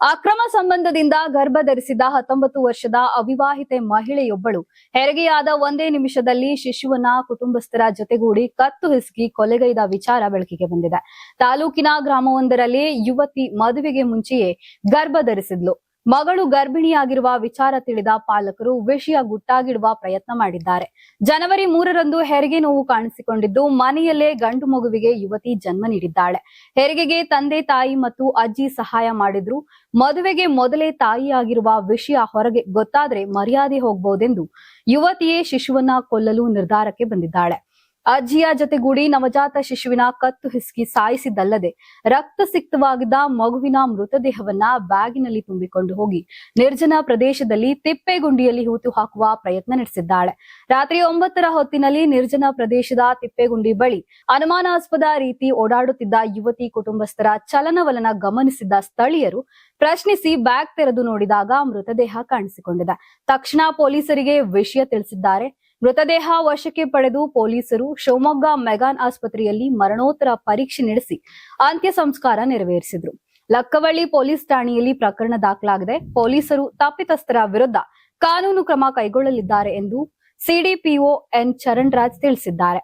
ಅಕ್ರಮ ಸಂಬಂಧದಿಂದ ಗರ್ಭ ಧರಿಸಿದ 19 ವರ್ಷದ ಅವಿವಾಹಿತೆ ಮಹಿಳೆಯೊಬ್ಬಳು ಹೆರಿಗೆಯಾದ ಒಂದೇ ನಿಮಿಷದಲ್ಲಿ ಶಿಶುವನ್ನ ಕುಟುಂಬಸ್ಥರ ಜೊತೆಗೂಡಿ ಕತ್ತು ಹಿಸುಕಿ ಕೊಲೆಗೈದ ವಿಚಾರ ಬೆಳಕಿಗೆ ಬಂದಿದೆ. ತಾಲೂಕಿನ ಗ್ರಾಮವೊಂದರಲ್ಲಿ ಯುವತಿ ಮದುವೆಗೆ ಮುಂಚೆಯೇ ಗರ್ಭ ಧರಿಸಿದ್ಲು. ಮಗಳು ಗರ್ಭಿಣಿಯಾಗಿರುವ ವಿಚಾರ ತಿಳಿದ ಪಾಲಕರು ವಿಷಯ ಗುಟ್ಟಾಗಿಡುವ ಪ್ರಯತ್ನ ಮಾಡಿದ್ದಾರೆ. ಜನವರಿ 3ರಂದು ಹೆರಿಗೆ ನೋವು ಕಾಣಿಸಿಕೊಂಡಿದ್ದು ಮನೆಯಲ್ಲೇ ಗಂಡು ಮಗುವಿಗೆ ಯುವತಿ ಜನ್ಮ ನೀಡಿದ್ದಾಳೆ. ಹೆರಿಗೆಗೆ ತಂದೆ ತಾಯಿ ಮತ್ತು ಅಜ್ಜಿ ಸಹಾಯ ಮಾಡಿದ್ರು. ಮದುವೆಗೆ ಮೊದಲೇ ತಾಯಿಯಾಗಿರುವ ವಿಷಯ ಹೊರಗೆ ಗೊತ್ತಾದ್ರೆ ಮರ್ಯಾದೆ ಹೋಗಬಹುದೆಂದು ಯುವತಿಯೇ ಶಿಶುವನ್ನ ಕೊಲ್ಲಲು ನಿರ್ಧಾರಕ್ಕೆ ಬಂದಿದ್ದಾಳೆ. ಅಜ್ಜಿಯ ಜೊತೆಗೂಡಿ ನವಜಾತ ಶಿಶುವಿನ ಕತ್ತು ಹಿಸುಕಿ ಸಾಯಿಸಿದ್ದಲ್ಲದೆ ರಕ್ತಸಿಕ್ತವಾಗಿದ್ದ ಮಗುವಿನ ಮೃತದೇಹವನ್ನ ಬ್ಯಾಗಿನಲ್ಲಿ ತುಂಬಿಕೊಂಡು ಹೋಗಿ ನಿರ್ಜನ ಪ್ರದೇಶದಲ್ಲಿ ತಿಪ್ಪೆಗುಂಡಿಯಲ್ಲಿ ಹೂತು ಹಾಕುವ ಪ್ರಯತ್ನ ನಡೆಸಿದ್ದಾಳೆ. ರಾತ್ರಿ 9ರ ಹೊತ್ತಿನಲ್ಲಿ ನಿರ್ಜನ ಪ್ರದೇಶದ ತಿಪ್ಪೆಗುಂಡಿ ಬಳಿ ಅನುಮಾನಾಸ್ಪದ ರೀತಿ ಓಡಾಡುತ್ತಿದ್ದ ಯುವತಿ ಕುಟುಂಬಸ್ಥರ ಚಲನವಲನ ಗಮನಿಸಿದ್ದ ಸ್ಥಳೀಯರು ಪ್ರಶ್ನಿಸಿ ಬ್ಯಾಗ್ ತೆರೆದು ನೋಡಿದಾಗ ಮೃತದೇಹ ಕಾಣಿಸಿಕೊಂಡಿದೆ. ತಕ್ಷಣ ಪೊಲೀಸರಿಗೆ ವಿಷಯ ತಿಳಿಸಿದ್ದಾರೆ. ಮೃತದೇಹ ವಶಕ್ಕೆ ಪಡೆದು ಪೊಲೀಸರು ಶಿವಮೊಗ್ಗ ಮೆಗಾನ್ ಆಸ್ಪತ್ರೆಯಲ್ಲಿ ಮರಣೋತ್ತರ ಪರೀಕ್ಷೆ ನಡೆಸಿ ಅಂತ್ಯ ಸಂಸ್ಕಾರ ನೆರವೇರಿಸಿದ್ರು. ಲಕ್ಕವಳ್ಳಿ ಪೊಲೀಸ್ ಠಾಣೆಯಲ್ಲಿ ಪ್ರಕರಣ ದಾಖಲಾಗಿದೆ. ಪೊಲೀಸರು ತಪ್ಪಿತಸ್ಥರ ವಿರುದ್ಧ ಕಾನೂನು ಕ್ರಮ ಕೈಗೊಳ್ಳಲಿದ್ದಾರೆ ಎಂದು ಸಿಡಿಪಿಒ ಎನ್ ಚರಣ್ ರಾಜ್ ತಿಳಿಸಿದ್ದಾರೆ.